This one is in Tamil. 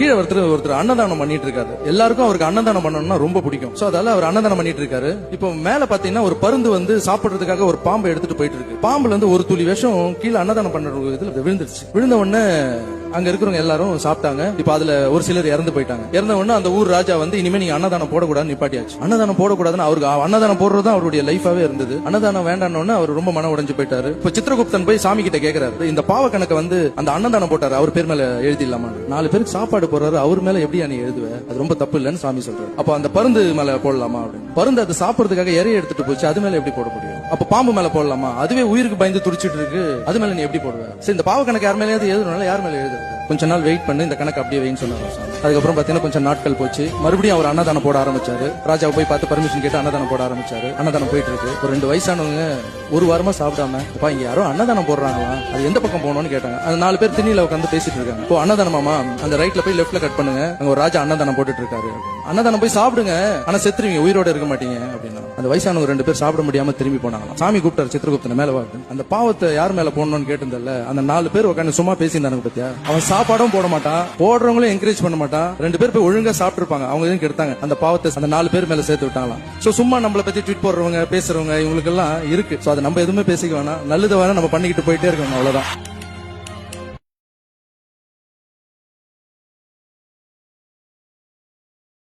கீழே ஒருத்தர் அன்னதானம் பண்ணிட்டு இருக்காரு. எல்லாருக்கும் அவருக்கு அன்னதானம் பண்ணணும்னா ரொம்ப பிடிக்கும். சோ அதால அவர் அன்னதானம் பண்ணிட்டு இருக்காரு. இப்போ மேல பாத்தீங்கன்னா ஒரு பருந்து வந்து சாப்பிடுறதுக்காக ஒரு பாம்பை எடுத்துட்டு போயிட்டு இருக்கு. பாம்புல இருந்து ஒரு துளி விஷம் கீழே அன்னதானம் பண்ற இதுல விழுந்துருச்சு. விழுந்த உடனே அங்க இருக்கிறவங்க எல்லாரும் சாப்பிட்டாங்க. இப்ப அதுல ஒரு சிலர் இறந்து போயிட்டாங்க. இறந்த உடனே அந்த ஊர் ராஜா வந்து இனிமே நீங்க அன்னதானம் போடக்கூடாதுன்னு நிப்பாட்டியாச்சு. அன்னதானம் போடக்கூடாதுன்னு அவருக்கு அன்னதானம் போடுறதுதான் அவருடைய லைஃபாவே இருந்தது. அன்னதானம் வேண்டான்னு அவர் ரொம்ப மன உடைஞ்சு போயிட்டாரு. இப்ப சித்திரகுப்தன் போய் சாமி கிட்ட கேக்குறாரு, இந்த பாவ கணக்க வந்து அந்த அன்னதானம் போட்டாரு அவர் பேர் மேல எழுதிடலாமா? 4 பேருக்கு சாப்பாடு போறாரு, அவர் மேல எப்படி நீ எழுதுவ? அது ரொம்ப தப்பு இல்லன்னு சாமி சொல்றாரு. அப்ப அந்த பருந்து மேல போடலாமா அப்படின்னு. பருந்து அது சாப்பிடுறதுக்காக இறைய எடுத்துட்டு போச்சு, அது மேல எப்படி போட முடியும்? அப்ப பாம்பு மேல போடலாமா? அதுவே உயிருக்கு பயந்து துடிச்சிட்டு இருக்கு, அது மேல நீ எப்படி போடுவ? சரி, இந்த பாவ கணக்கு யார் மேல எழுதுனால யார் மேல எழுதுறது? கொஞ்ச நாள் வெயிட் பண்ணு, இந்த கணக்கு அப்படியே வைன்னு சொன்னாரு. அதுக்கப்புறம் பாத்தீங்கன்னா கொஞ்சம் நாட்கள் போச்சு. மறுபடியும் அவர் அன்னதானம் போட ஆரம்பிச்சாரு. ராஜாவை போய் பார்த்து பர்மிஷன் கேட்டு அன்னதானம் போட ஆரம்பிச்சாரு. அன்னதானம் போயிட்டு இருக்கு. ஒரு 2 வயசானவங்க ஒரு வாரமா சாப்பிடாம, இங்க யாரோ அன்னதானம் போடுறாங்களா, அது எந்த பக்கம் போகணும்னு கேட்டாங்க. அந்த 4 பேர் திண்ணில உட்காந்து பேசிட்டு இருக்காங்க. இப்போ அன்னதானமாமா, அந்த ரைட்ல போய் லெப்ட்ல கட் பண்ணுங்க, அங்க ஒரு ராஜா அன்னதானம் போட்டுட்டு இருக்காரு. அன்னதானம் போய் சாப்பிடுங்க, ஆனா செத்துருவீங்க, உயிரோட இருக்க மாட்டீங்க அப்படின்னா. அந்த வயசானவங்க 2 பேர் சாப்பிட முடியாம திரும்பி போனாங்க. சாமி கூப்பிட்டாரு சித்திரகுப்தனை மேல வா. அந்த பாவத்தை யார் மேல போடணும்னு கேட்டிருந்தல, அந்த 4 பேர் உட்காந்து சும்மா பேசியிருந்தாங்க பத்தியா. அவன் சாப்பாடும் போட மாட்டான், போடுறவங்களும் என்கரேஜ் பண்ண மாட்டான். 2 பேர் போய் ஒழுங்கா சாப்பிட்டு இருப்பாங்க, அவங்க எதுவும் கெடுத்தாங்க. அந்த பாவத்தை அந்த 4 பேர் மேல சேர்த்து விட்டாங்களாம். சோ சும்மா நம்மளை பத்தி ட்வீட் போடுறவங்க பேசுறவங்க இவங்களுக்கு எல்லாம் இருக்கு. சோ அதை நம்ம எதுவுமே பேசிக்க வேணாம், நல்லது வேணா நம்ம பண்ணிக்கிட்டு போயிட்டே இருக்கணும், அவ்வளவுதான்.